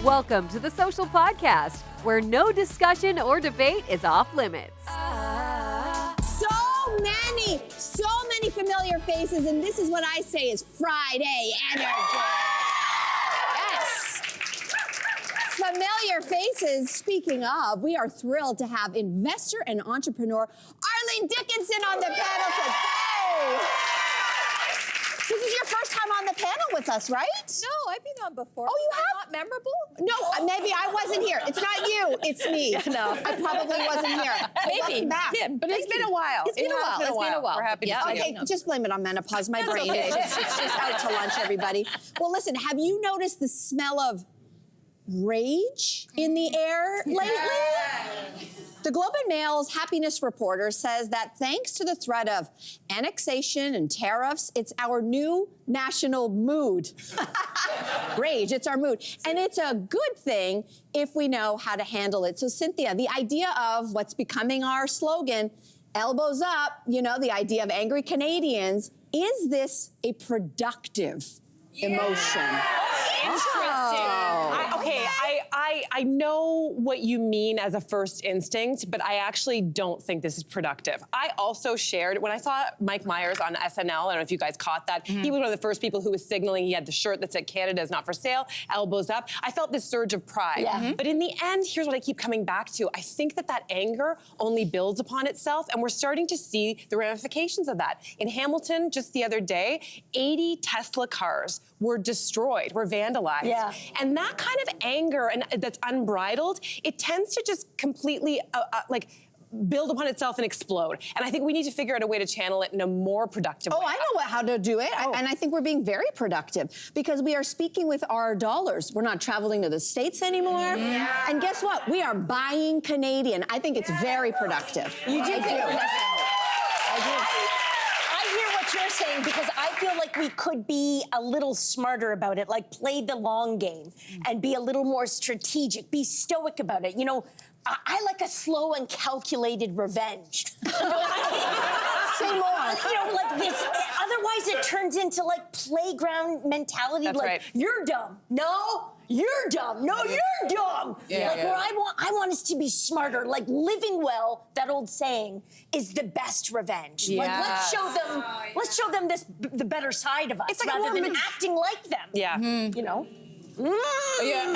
Welcome to the Social Podcast, where no discussion or debate is off limits. So many familiar faces, and this is what I say is Friday energy. Yes. Familiar faces. Speaking of, we are thrilled to have investor and entrepreneur Arlene Dickinson on the panel today. This is your first time on the panel with us, right? No, I've been on before. Oh, you have? Not memorable? No, maybe I wasn't here. It's not you, it's me. No. I probably wasn't here. Maybe. Back. Yeah, But it's been a while. It's been a while. We're happy to see Okay, you. just blame it on menopause. My brain is just out to lunch, everybody. Well, listen, have you noticed the smell of rage in the air lately? The Globe and Mail's happiness reporter says that thanks to the threat of annexation and tariffs, it's our new national mood. Rage, it's our mood. And it's a good thing if we know how to handle it. So Cynthia, the idea of what's becoming our slogan, elbows up, you know, the idea of angry Canadians, is this a productive emotion? I know what you mean as a first instinct, but I actually don't think this is productive. I also shared, when I saw Mike Myers on SNL, I don't know if you guys caught that, he was one of the first people who was signaling he had the shirt that said Canada is not for sale, elbows up. I felt this surge of pride. Yeah. But in the end, here's what I keep coming back to. I think that anger only builds upon itself, and we're starting to see the ramifications of that. In Hamilton, just the other day, 80 Tesla cars were destroyed, were vandalized. Yeah. And that kind of anger and that's unbridled, it tends to just completely build upon itself and explode. And I think we need to figure out a way to channel it in a more productive way. Oh, I know how to do it. And I think we're being very productive because we are speaking with our dollars. We're not traveling to the States anymore. Yeah. And guess what? We are buying Canadian. I think it's very productive. You do think I do. I hear what you're saying because I feel like we could be a little smarter about it, like play the long game and be a little more strategic, be stoic about it. You know, I like a slow and calculated revenge. Say more. You know, like this. Otherwise, it turns into like playground mentality. That's like right. You're dumb. No, you're dumb. No, you're dumb. Where I want us to be smarter. Like living well. That old saying is the best revenge. Like let's show them the better side of us. It's like rather than acting like them. Yeah. You know. Yeah.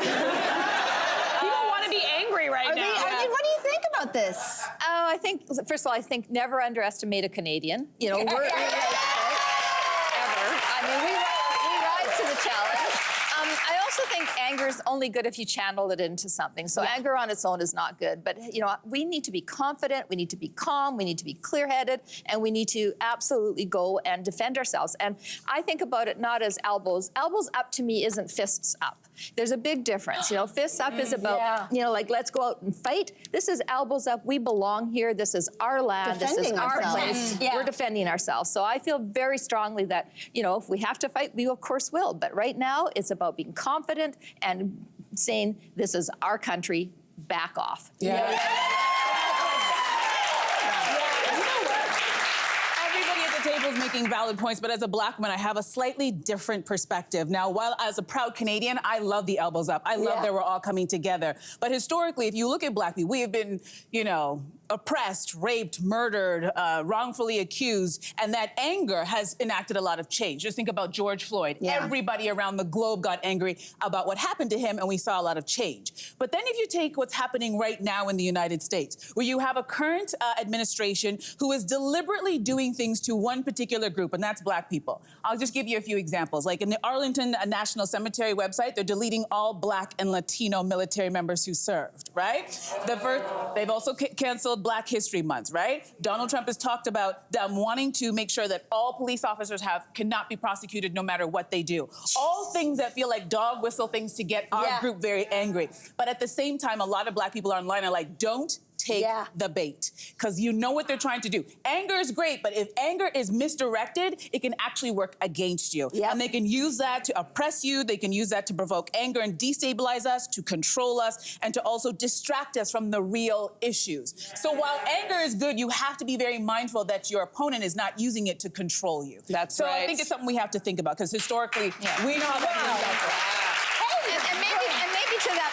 People want to be angry right now. Arlene, what do you think about this? Oh, I think, first of all, I think never underestimate a Canadian. You know, we're ever. I mean, we rise to the challenge. I also think anger is only good if you channel it into something. So anger on its own is not good. But, you know, we need to be confident, we need to be calm, we need to be clear-headed, and we need to absolutely go and defend ourselves. And I think about it not as elbows. Elbows up to me isn't fists up. There's a big difference. You know, fists up is about, you know, like, let's go out and fight. This is elbows up. We belong here. This is our land. Defending this is our ourselves. place. We're defending ourselves. So I feel very strongly that, you know, if we have to fight, we of course will. But right now, it's about being confident and saying, this is our country, back off. Everybody at the table is making valid points, but as a black woman, I have a slightly different perspective. Now, while as a proud Canadian, I love the elbows up. I love that we're all coming together. But historically, if you look at black people, we have been, you know, oppressed, raped, murdered, wrongfully accused, and that anger has enacted a lot of change. Just think about George Floyd. Everybody around the globe got angry about what happened to him, and we saw a lot of change. But then if you take what's happening right now in the United States, where you have a current administration who is deliberately doing things to one particular group, and that's black people. I'll just give you a few examples. Like in the Arlington National Cemetery website, they're deleting all black and Latino military members who served, right? They've also canceled Black History Month, right? Donald Trump has talked about them wanting to make sure that all police officers cannot be prosecuted no matter what they do. All things that feel like dog whistle things to get our group very angry. But at the same time, a lot of black people online are like, don't take the bait, because you know what they're trying to do. Anger is great, but if anger is misdirected, it can actually work against you. And they can use that to oppress you, they can use that to provoke anger and destabilize us, to control us, and to also distract us from the real issues. So while anger is good, you have to be very mindful that your opponent is not using it to control you. That's right. So I think it's something we have to think about, because historically, we know how that is. And maybe to that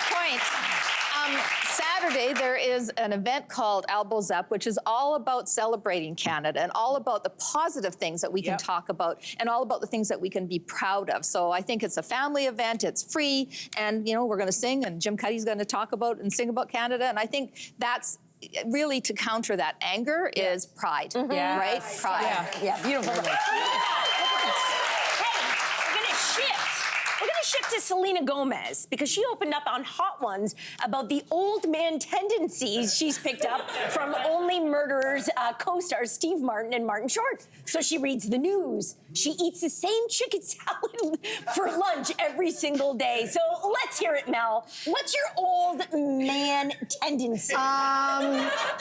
Saturday, there is an event called Elbows Up, which is all about celebrating Canada and all about the positive things that we can talk about and all about the things that we can be proud of. So I think it's a family event, it's free, and we're going to sing, and Jim Cuddy's going to talk about and sing about Canada, and I think that's really to counter that anger is pride, right? Pride. Yeah, beautiful. We're gonna shift to Selena Gomez because she opened up on Hot Ones about the old man tendencies she's picked up from Only Murderers co-stars Steve Martin and Martin Short. So she reads the news. She eats the same chicken salad for lunch every single day. So let's hear it, Mel. What's your old man tendency?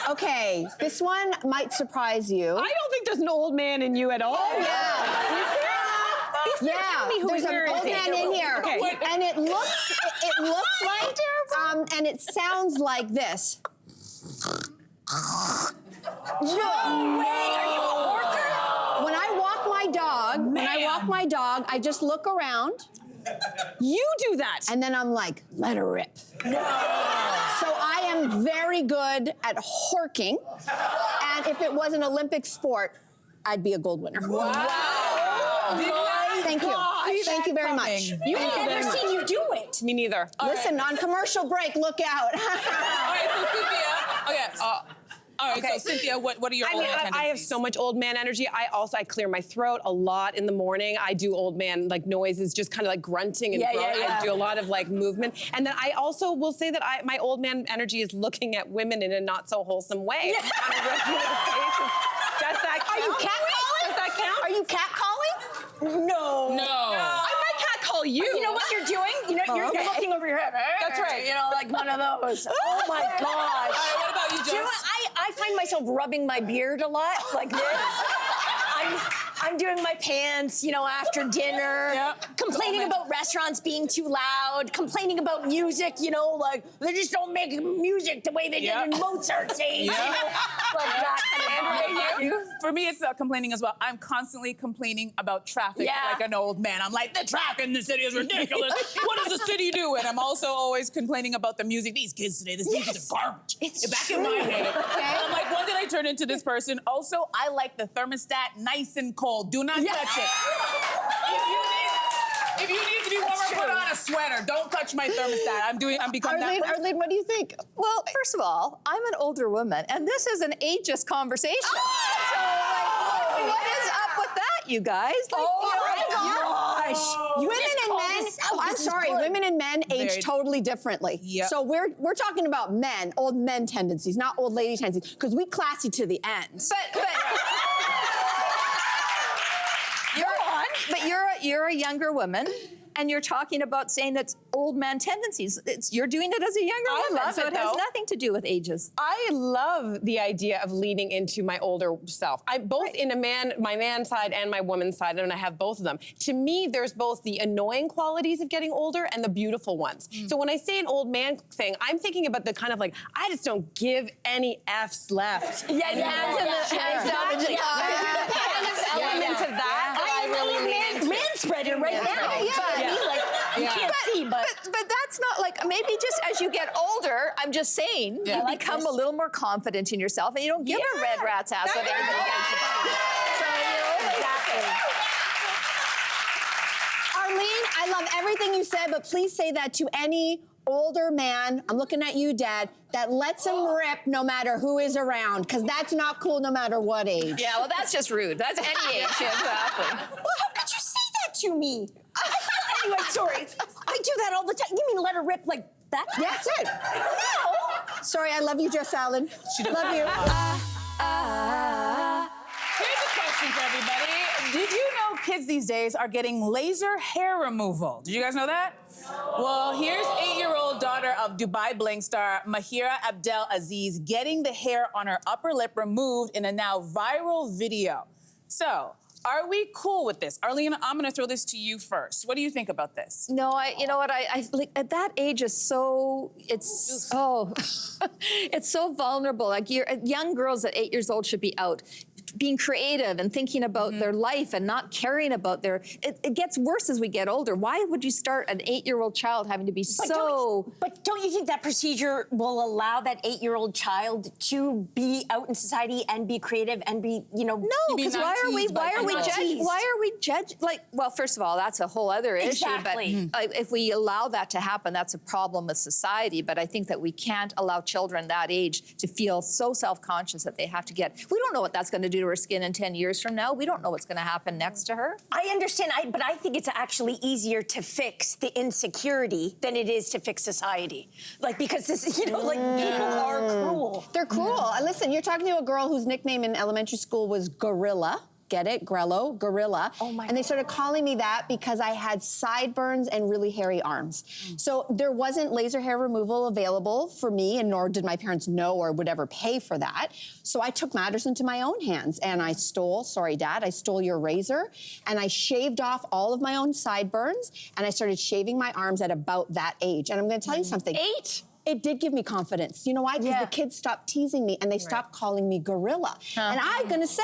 Okay, this one might surprise you. I don't think there's an old man in you at all. Oh, yeah. There's an old man in here, and it looks like, and it sounds like this. No way! Are you a worker? When I walk my dog, I just look around. You do that. And then I'm like, let her rip. No. So I am very good at horking, and if it was an Olympic sport, I'd be a gold winner. Wow. Thank you. Thank you very much. I've never seen you do it. Me neither. Listen, on commercial break, look out. All right, so Cynthia. All right, so Cynthia, what are your old man tendencies? I have so much old man energy. I clear my throat a lot in the morning. I do old man noises, just kind of like grunting and groaning. I do a lot of movement. And then I also will say that my old man energy is looking at women in a not so wholesome way. On a regular basis. Does that count? Are you catcalling? Does that count? Are you catcalling? No. I might catcall you. You know what you're doing? You're looking over your head. That's right. Like one of those. Oh my gosh. All right, what about you, Jess? Do you know what? I find myself rubbing my beard a lot, like this. I'm doing my pants, after dinner. Complaining about restaurants being too loud. Complaining about music, they just don't make music the way they did in Mozart's age. Like that kind of. For me, it's complaining as well. I'm constantly complaining about traffic like an old man. I'm like, the traffic in the city is ridiculous. What does the city do? And I'm also always complaining about the music. These kids today, this music is garbage. It's back in my day. I'm like, when did I turn into this person? Also, I like the thermostat nice and cold. Do not touch it. If you need to be warmer, put on a sweater. Don't touch my thermostat. I'm becoming that person. Arlene, what do you think? Well, first of all, I'm an older woman, and this is an ageist conversation. So, what is up with that, you guys? Women and men age totally differently. Yep. So we're talking about men, old men tendencies, not old lady tendencies, because we classy to the end. But you're a younger woman, and you're talking about saying that's old man tendencies. You're doing it as a younger woman, so it has nothing to do with ages. I love the idea of leaning into my older self. I both in my man side and my woman side, and I have both of them. To me, there's both the annoying qualities of getting older and the beautiful ones. So when I say an old man thing, I'm thinking about the kind of I just don't give any F's left. Hands Element of that. I really man-spreader right now. You can't see, but that's not maybe just as you get older, I'm just saying, you become a little more confident in yourself, and you don't give a red rat's ass what everybody thinks about you. exactly. Arlene, I love everything you said, but please say that to any older man, I'm looking at you, Dad, that lets him rip no matter who is around, because that's not cool no matter what age. Yeah, well, that's just rude. That's any age, exactly. Well, how could you say that to me? Anyway, sorry. I do that all the time. You mean let her rip like that? That's it. No. Sorry, I love you, Jess Allen. Love you. Here's a question for everybody. Did you know kids these days are getting laser hair removal? Did you guys know that? Well, here's 8-year-old daughter of Dubai Bling star Mahira Abdel Aziz getting the hair on her upper lip removed in a now viral video. So, are we cool with this? Arlene, I'm gonna throw this to you first. What do you think about this? No, you know what, I at that age is so, it's so vulnerable. Young girls at 8 years old should be out. being creative and thinking about their life and not caring about their, it gets worse as we get older. Why would you start an 8-year-old child having to be But don't you think that procedure will allow that 8-year-old child to be out in society and be creative and be, you know? No, because why are we judging? Like, well, first of all, that's a whole other issue. Exactly. But if we allow that to happen, that's a problem with society. But I think that we can't allow children that age to feel so self-conscious that they have to get. We don't know what that's going to do to her skin in 10 years from now. We don't know what's going to happen next to her. I understand, but I think it's actually easier to fix the insecurity than it is to fix society. Like, because this, you know, like, people are cruel. They're cruel. Listen, you're talking to a girl whose nickname in elementary school was Gorilla. Get it? Grelo, Gorilla. Oh my And they started calling me that because I had sideburns and really hairy arms. So there wasn't laser hair removal available for me, and nor did my parents know or would ever pay for that. So I took matters into my own hands, and I stole, sorry, Dad, I stole your razor, and I shaved off all of my own sideburns, and I started shaving my arms at about that age. And I'm gonna tell you something. 8? It did give me confidence. You know why? Because the kids stopped teasing me, and they stopped calling me Gorilla. And I'm gonna say,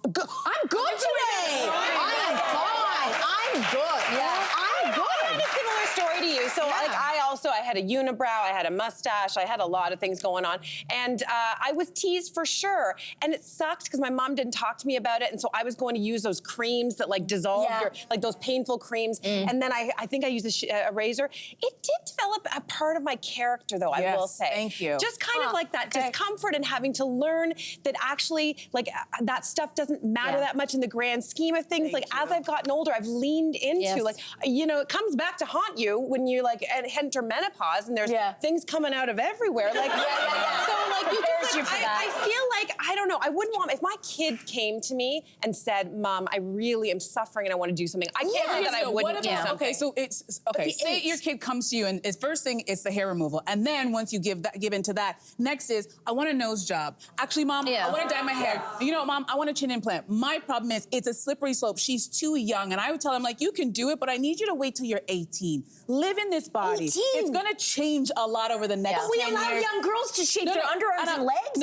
I'm good today. I am fine. I'm good. Yeah, I'm good. I had a similar story to you. So, like, I had a unibrow, I had a mustache, I had a lot of things going on. And I was teased for sure. And it sucked because my mom didn't talk to me about it. And so I was going to use those creams that, like, dissolve your, like, those painful creams. And then I think I used a razor. It did develop a part of my character, though, I will say. Thank you. Just kind of like that discomfort and having to learn that actually, like, that stuff doesn't matter that much in the grand scheme of things. As I've gotten older, I've leaned into, like, you know, it comes back to haunt you when you, like, enter menopause and there's things coming out of everywhere. Like, so, like, you just, like, I feel like, I don't know, I wouldn't want, if my kid came to me and said, Mom, I really am suffering and I want to do something, I can't say that I wouldn't do something. Okay, so it's, say your kid comes to you and it's first thing, it's the hair removal. And then once you give into that, next is, I want a nose job. Actually, Mom, I want to dye my hair. You know, Mom, I want a chin implant. My problem is, it's a slippery slope. She's too young. And I would tell him, like, you can do it, but I need you to wait till you're 18. Live in this body. 18? It's going to change a lot over the next 10 years. But we allow young girls to shave their underarms and legs.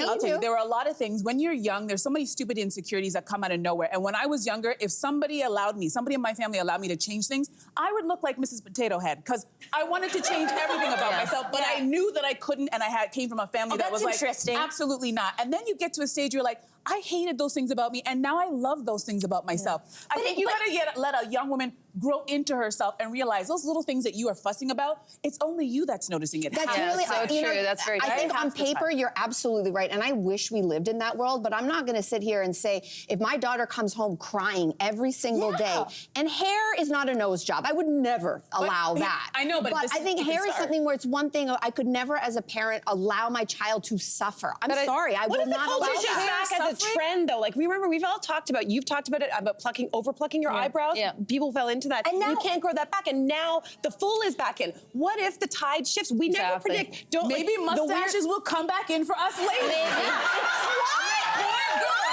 I'll tell you, there are a lot of things. When you're young, there's so many stupid insecurities that come out of nowhere. And when I was younger, if somebody in my family allowed me to change things, I would look like Mrs. Potato Head because I wanted to change everything about myself, but I knew that I couldn't, and I came from a family that was like, absolutely not. And then you get to a stage where you're like, I hated those things about me, and now I love those things about myself. I think you gotta let a young woman grow into herself and realize those little things that you are fussing about, it's only you that's noticing it. That's really so true. Know, that's very true. I think on paper, you're absolutely right. And I wish we lived in that world, but I'm not going to sit here and say, if my daughter comes home crying every single day, and hair is not a nose job, I would never allow that. I know, but I think hair is something where it's one thing I could never, as a parent, allow my child to suffer. I'm sorry, I will not allow that. What if the culture just back as a trend, though? Like, remember, we've all talked about, you've talked about it, about over plucking your eyebrows. People fell into that. And now, you can't grow that back, and now the full is back in. What if the tide shifts? We never predict. Maybe mustaches will come back in for us later. Maybe. Poor girl.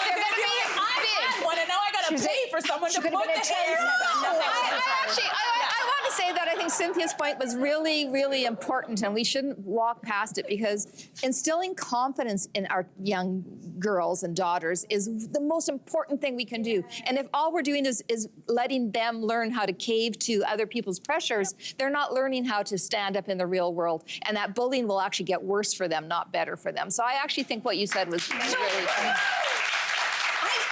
They're gonna be big. And now I gotta pay for someone to put the hair. I want to say that I think Cynthia's point was really, really important, and we shouldn't walk past it, because instilling confidence in our young girls and daughters is the most important thing we can do. And if all we're doing is letting them learn how to cave to other people's pressures, they're not learning how to stand up in the real world. And that bullying will actually get worse for them, not better for them. So I actually think what you said was really true.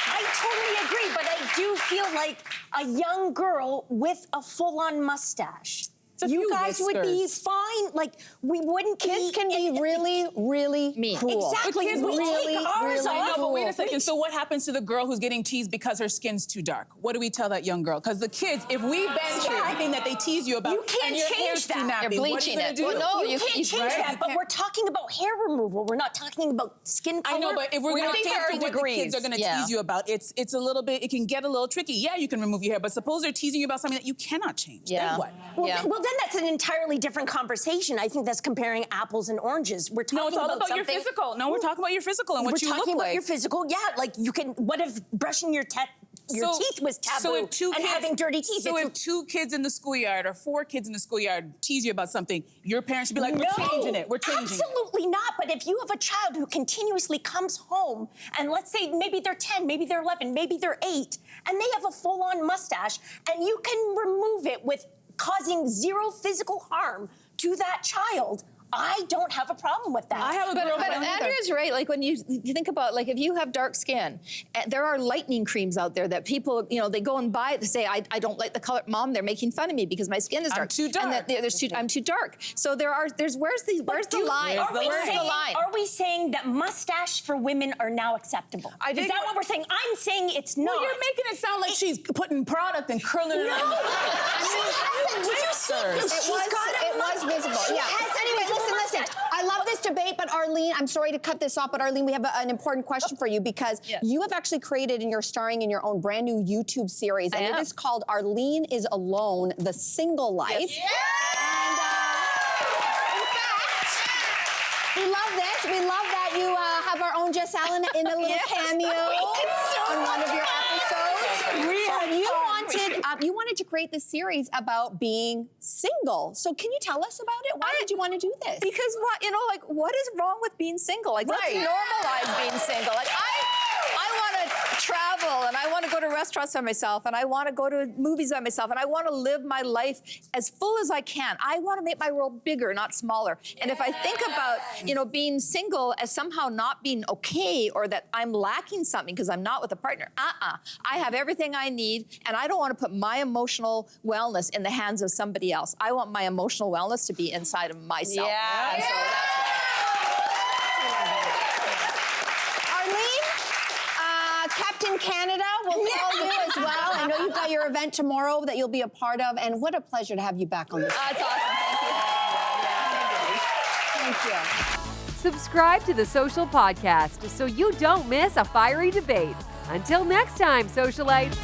I totally agree, but I do feel like a young girl with a full-on mustache, you guys would be fine. Like, we wouldn't. Kids can be really, really cruel. Exactly. Kids we really, take ours off. But wait a second. So what happens to the girl who's getting teased because her skin's too dark? What do we tell that young girl? Because the kids, if we bench everything that they tease you about, you can't and your change hair's that. too nappy, You're bleaching what are you gonna it. do? Well, no, you can't change that. But we're talking about hair removal. We're not talking about skin color. I know, but if we're going to take what the kids are going to tease you about, it's a little bit. It can get a little tricky. Yeah, you can remove your hair, but suppose they're teasing you about something that you cannot change. Then what? Well, then that's an entirely different conversation. I think that's comparing apples and oranges. We're talking no, it's all about something. your physical. No, we're talking about your physical and what you look like. We're talking about your physical. Yeah, like you can. What if brushing your your teeth was taboo and having dirty teeth. So if 2 kids in the schoolyard or 4 kids in the schoolyard tease you about something, your parents should be like, we're changing it. We're changing absolutely not. But if you have a child who continuously comes home and let's say maybe they're 10, maybe they're 11, maybe they're 8, and they have a full-on mustache, and you can remove it with causing 0 physical harm to that child, I don't have a problem with that. I have a girlfriend. But Andrea's right. Like when you think about, like if you have dark skin, there are lightening creams out there that people, you know, they go and buy it to say, I don't like the color. Mom, they're making fun of me because my skin is dark. I'm too dark. And that I'm too dark. So where's the line? Are we saying that mustache for women are now acceptable? Is that what we're saying? I'm saying it's not. Well, you're making it sound like she's putting product and curling it on. Did you see? It was visible. Yeah. Anyway, listen. I love this debate, but Arlene, I'm sorry to cut this off, but Arlene, we have an important question for you because you have actually created and you're starring in your own brand new YouTube series, and it is called Arlene is Alone: The Single Life. Yes. And in fact, we love this. We love that you have our own Jess Allen in a little cameo on one of your episodes. You wanted to create this series about being single. So can you tell us about it? Why did you want to do this? Because what is wrong with being single? Like, let's normalize being single. Like, I want to travel, and I want to go to restaurants by myself, and I want to go to movies by myself, and I want to live my life as full as I can. I want to make my world bigger, not smaller. And if I think about, being single as somehow not being okay, or that I'm lacking something because I'm not with a partner, I have everything I need, and I don't want to put my emotional wellness in the hands of somebody else. I want my emotional wellness to be inside of myself. Yeah. And so that's Captain Canada will call you as well. I know you've got your event tomorrow that you'll be a part of, and what a pleasure to have you back on the show. That's awesome. Thank you. Subscribe to the Social Podcast so you don't miss a fiery debate. Until next time, socialites.